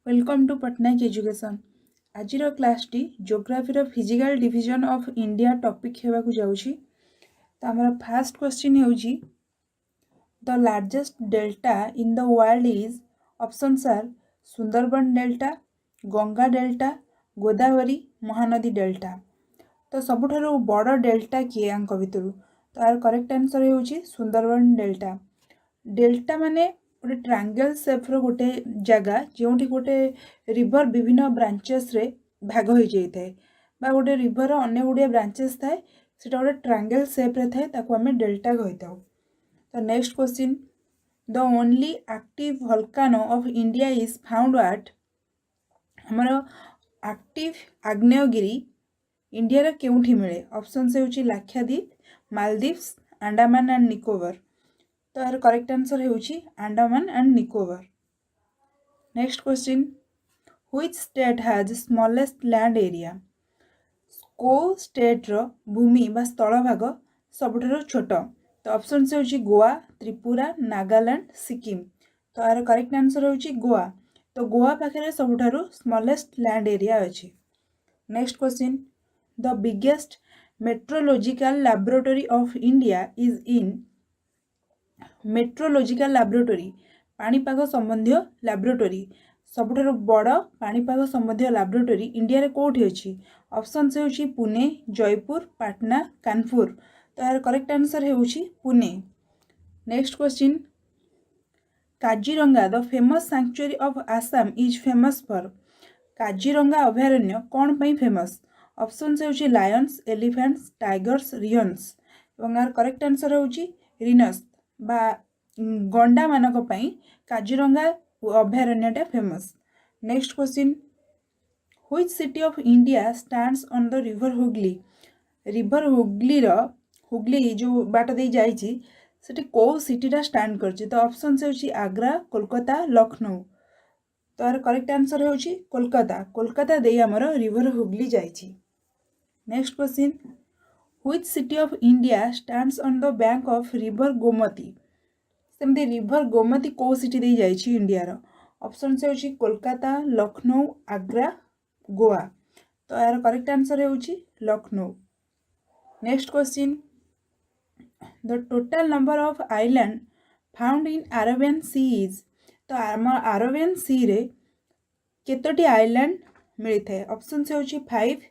Welcome to Patnaik education. आज class टी geography physical division of India topic हेबाकु जाउछि। तो हमर फर्स्ट क्वेश्चन हेउछि the largest delta in the world is options are Sundarban delta, Ganga delta, Godavari, Mahanadi delta. तो सबुठारु बड़ डेल्टा किए आंक भितरु? तो यार करेक्ट आंसर हेउछि सुंदरबन डेल्टा। डेल्टा माने गोटे ट्रायंगल शेप रो गोटे जगह जोंठी गोटे रिवर विभिन्न ब्रांचेस रे भाग हो जाई थाए बा गोटे रिवर अन्य गुड़िया ब्रांचेस थाए सेटा गोटे ट्रायंगल शेप रे थाए ताको हमें डेल्टा कहिताउ। तो next question the only active volcano of India is found at हमर एक्टिव आग्नेयगिरी इंडिया रे केउठी मिले? ऑप्शंस हेउची लाक्षाद्वीप, मालदीव्स, अंडमान एंड निकोबर। तो यार करेक्ट आंसर हेउची Andaman and Nicobar. Next question which state has smallest land area? को स्टेट रो भूमि बा स्थल भाग सबुठारु छोट? तो ऑप्शन से होची गोवा, त्रिपुरा, नागालैंड, सिक्किम। तो यार करेक्ट आंसर होची गोवा। तो गोवा पाखरे सबुठारु स्मॉलेस्ट लैंड एरिया अछि। Next question the biggest metrological laboratory of India is in metrological laboratory पाणीपाग संबंधी लैबोरेटरी सबुठारु बड़ पाणीपाग संबंधी लैबोरेटरी इंडिया रे कोठी अछि? ऑप्शन से होची पुणे, जयपुर, पाटना, कानपुर। तो यार करेक्ट आंसर हेउची Pune. Next question Kaziranga the famous sanctuary of Assam is famous for? Kaziranga अभयारण्य कौन पई फेमस? ऑप्शन से होची लायंस, एलिफेंट्स, टाइगर्स, रियंस। एवं यार करेक्ट आंसर होची रिनस बा गंडा मानक पई Kaziranga अभयारण्यटा famous. Next question which city of India stands on the river Hooghly? River Hooghly रो हुगली जो बाट दे जाइछि सेठी को सिटीटा स्टैंड करछि? तो ऑप्शन से होछि आग्रा, कोलकाता, लखनऊ। तो यार करेक्ट आंसर होछि कोलकाता। कोलकाता दे हमर रिवर हुगली जाइछि। Next question which city of India stands on the bank of river Gomti? सेमती रिवर गोमती को सिटी दे जाइछि इंडिया रो? ऑप्शन से होछि कोलकाता, लखनऊ, आग्रा, गोवा। तो यार करेक्ट आंसर होछि Lucknow. Next question the total number of island found in Arabian sea is? तो अरेबियन सी रे केतोटी आइलैंड मिली थाए? ऑप्शन से होछि 5,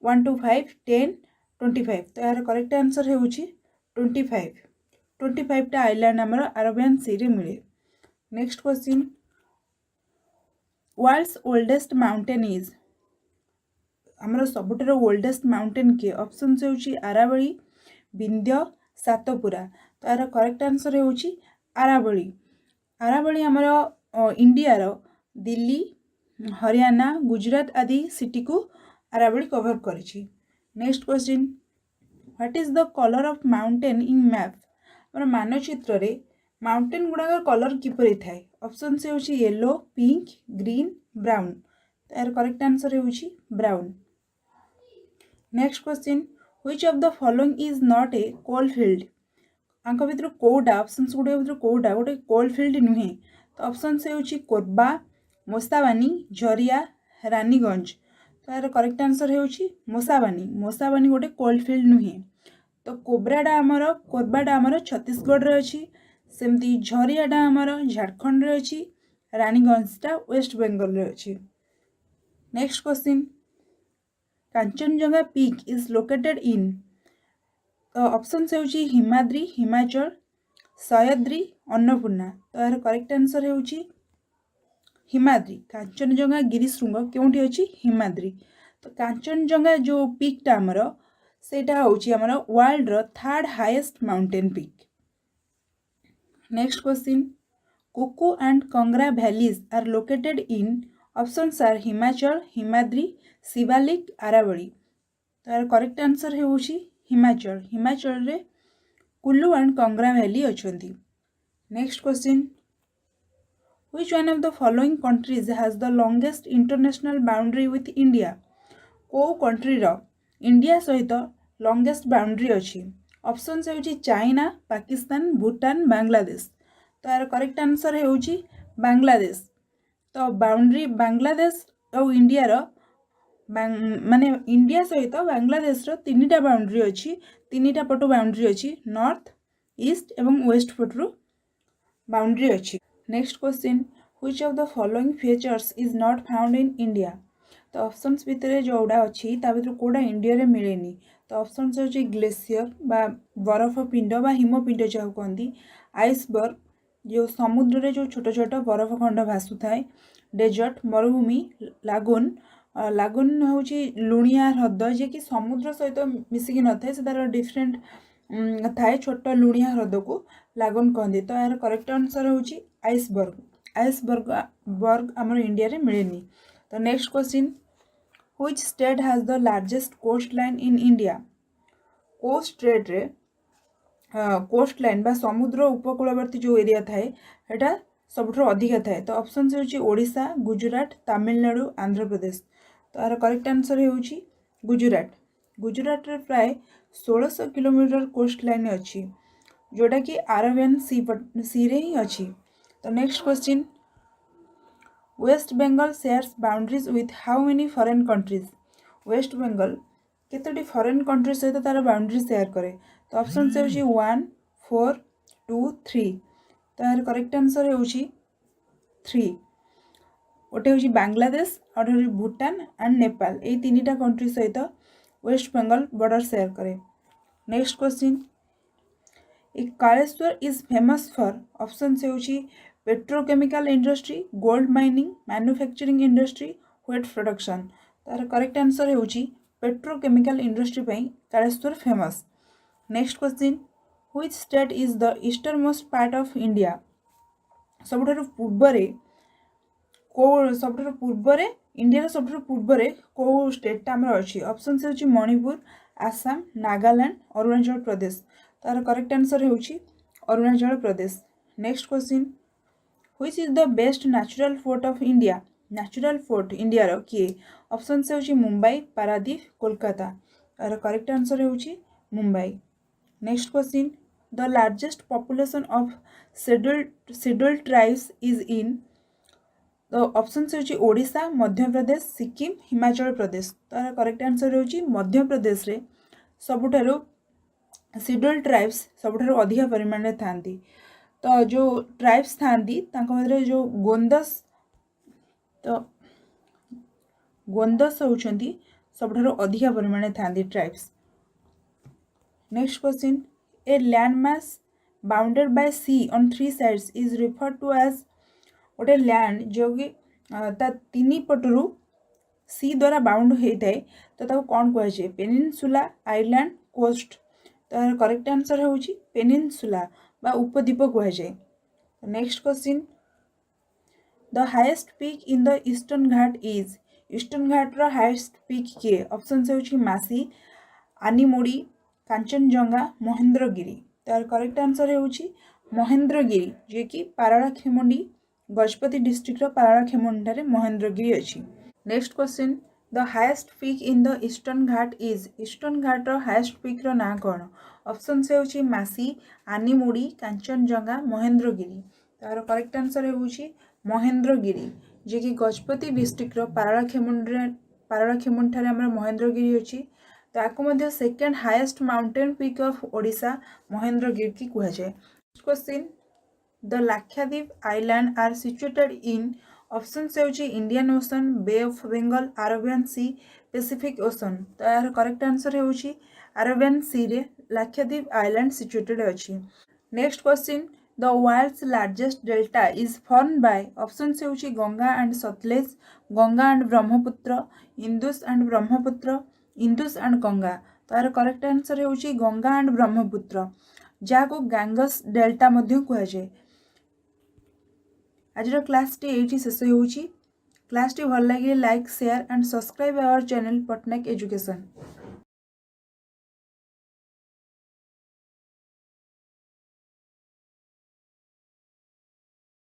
1 to 5, 10, 25। तो यार करेक्ट आंसर होछि 25। 25 टा आइलैंड हमर अरेबियन सी रे मिले। Next question world's oldest mountain is? हमर सबुठार ओल्डेस्ट माउंटेन के? ऑप्शन से होछि अरावली, विंध्य, सातपुरा। तो यार करेक्ट आंसर होछि अरावली। अरावली हमर इंडिया रो दिल्ली, हरियाणा, गुजरात आदि सिटी को अरावली कवर करिछि। Next question what is the colour of mountain in map? हमर मानचित्र रे माउंटेन गुडा कलर किपरि थाए? ऑप्शन से होछि येलो, पिंक, ग्रीन, ब्राउन। तो यार करेक्ट आंसर होछि brown. Next question which of the following is not a coal field? आंक भितर कोडा ऑप्शंस गुडे भितर कोडा गोटे कोल फील्ड नुहे? तो ऑप्शन से होछि कोरबा, मोसाबानी, झरिया, रानीगंज। तो यार करेक्ट आंसर होछि मोसाबानी। मोसाबानी गोटे कोल फील्ड नुहे। तो कोबराडा आमर कोरबाडा आमर छत्तीसगढ़ रे अछि, सेमती झरियाडा आमर झारखंड रे अछि, रानीगंजटा वेस्ट बेंगल रे अछि। Next question Kanchenjunga peak is located in? तो ऑप्शन से होछि हिमाद्री, हिमाचल, सह्याद्री, अन्नपूर्णा। तो यार करेक्ट आंसर होछि हिमाद्री। कांचनजंगा गिरिशृंग केउठी अछि? हिमाद्री। तो कांचनजंगा जो पीकटा हमर सेटा होछि हमर वर्ल्ड रो third highest mountain peak. Next question Kullu and Kangra valleys are located in? Options are Himachal, Himadri, Shivalik, Aravalli. तो यार करेक्ट आंसर होछि हिमाचल। हिमाचल रे कुल्लू एंड कंगरा वैली अछंती। Next question which one of the following countries has the longest international boundary with India? को country रो India सहित longest boundary अछि? Option से होछि चाइना, पाकिस्तान, भूटान, बांग्लादेश। तो यार करेक्ट आंसर होछि बांग्लादेश। तो बाउंड्री बांग्लादेश और इंडिया रो माने इंडिया सहित बांग्लादेश रो तीनटा बाउंड्री अछि, तीनटा पटु बाउंड्री अछि, नॉर्थ ईस्ट एवं वेस्ट पटु बाउंड्री अछि। Next question, which of the following features is not found in India? तो ऑप्शंस भितर जोड़ा अछि ता भितर कोडा इंडिया रे मिलेनी। तो ऑप्शंस अछि ग्लेशियर बा बरफ पिंड बा हिमपिंड जाऊ कहंदी, आइसबर्ग जो समुद्र रे जो छोट छोट बरफ खंड भासु थाए, डेजर्ट मरुभूमि, लागून लागून होची लुणिया ह्रद जे कि समुद्र सहित मिसिकी न थाए, से तार डिफरेंट थाए छोट लुणिया ह्रद को लागून कहंदी। तो यार करेक्ट आंसर होची आइसबर्ग। आइसबर्ग बर्ग हमर इंडिया रे मिलेनी। तो next question, which state has the largest coast line in India? को स्टेट रे कोस्ट लाइन बा समुद्र उपकूलवर्ती जो एरिया थाए एटा सबठो अधिक थाए। तो ऑप्शन होची ओडिशा, गुजरात, तमिलनाडु, आंध्र प्रदेश। तो यार करेक्ट आंसर होची गुजरात। गुजरात रे प्राय 1600 किलोमीटर कोस्ट लाइन अछि, जोटा कि अरेबियन सी रे ही अछि। तो next question, West Bengal shares boundaries with how many foreign countries? West Bengal केतोटी फॉरेन कंट्री सहित तार बाउंड्री शेयर करे? तो ऑप्शन से होची 1, 4, 2, 3। तो यार करेक्ट आंसर होची 3। गोटे होची बांग्लादेश और भूटान एंड नेपाल, ए तीनटा कंट्री सहित वेस्ट बेंगल बॉर्डर शेयर करे। Next question, Kaleshwar is famous for? Option से होची petrochemical industry, gold mining, manufacturing industry, wheat production. तार करेक्ट आंसर होची पेट्रोकेमिकल इंडस्ट्री पई Kaleshwar famous. Next question, which state is the easternmost part of India? सबठारु पूर्वरे India सबठारु पूर्वरे को स्टेट हमर अछि? ऑप्शन से होची मणिपुर, आसाम, नागालैंड, अरुणाचल प्रदेश। तार करेक्ट आंसर होची Arunachal Pradesh. Next question, which is the best natural fort of India? Natural fort India रो किए? ऑप्शन से होची मुंबई, पारादीप, कोलकाता। तार करेक्ट आंसर होची Mumbai. Next question, the largest population of scheduled tribes is in? तो ऑप्शन से होची ओडिशा, मध्य प्रदेश, सिक्किम, हिमाचल प्रदेश। तार करेक्ट आंसर होची मध्य प्रदेश रे सबुठारु शेड्यूल्ड ट्राइब्स सबुठारु अधिक परिमाण रे थांती। तो जो ट्राइब्स थांती तांको मधरे जो गोंदस, तो गोंदस होचंती सबुठारु अधिक परिमाण रे थांती tribes. Next question, a landmass bounded by sea on 3 sides is referred to as? गोटे लैंड जो कि ता तीन पटरू सी द्वारा बाउंड होता है, तो ताको कौन कह जाए? Peninsula, island, coast. तो करेक्ट आंसर होची पेनिनसुला बा उपद्वीप कह जाए। Next question, the highest peak in the Eastern Ghat is? Eastern Ghat रो हाईएस्ट पीक किए? ऑप्शन से होची मासी, आनीमुड़ी, कांचनजंगा, महेंद्रगिरी। तार करेक्ट आंसर होची महेंद्रगिरी, जे कि पारलाखेमुंडी गजपति डिस्ट्रिक्ट रो पारलाखेमुंडी रे महेंद्रगिरी अछि। Next question, the highest peak in the Eastern Ghat is? Eastern Ghat रो हाईएस्ट पीक रो ना कोन? ऑप्शन से होची मासी, आनीमुड़ी, कांचनजंगा, महेंद्रगिरी। तार करेक्ट आंसर होची महेंद्रगिरी, जे कि गजपति डिस्ट्रिक्ट रो पारलाखेमुंडी ठारे हमर महेंद्रगिरी अछि। ताको मध्य second highest mountain peak of Odisha Mahendragiri की कह जाए। Question, the Lakshadweep island are situated in? Option से होची Indian ocean, bay of Bengal, Arabian sea, Pacific ocean. तो यार करेक्ट आंसर होची अरेबियन सी रे लाक्षाद्वीप आइलैंड सिचुएटेड अछि। Next question, the world's largest delta is formed by? Option से होची Ganga and Sutlej, Ganga and Brahmaputra, Indus and Brahmaputra, Indus and Ganga. तो यार करेक्ट आंसर होची गंगा एंड ब्रह्मपुत्र, जाको गैंगस डेल्टा मध्य कह जाए। आज क्लास टी एठी शेष होची। क्लास टी भल लगे like, share and subscribe our channel Pattnaik education.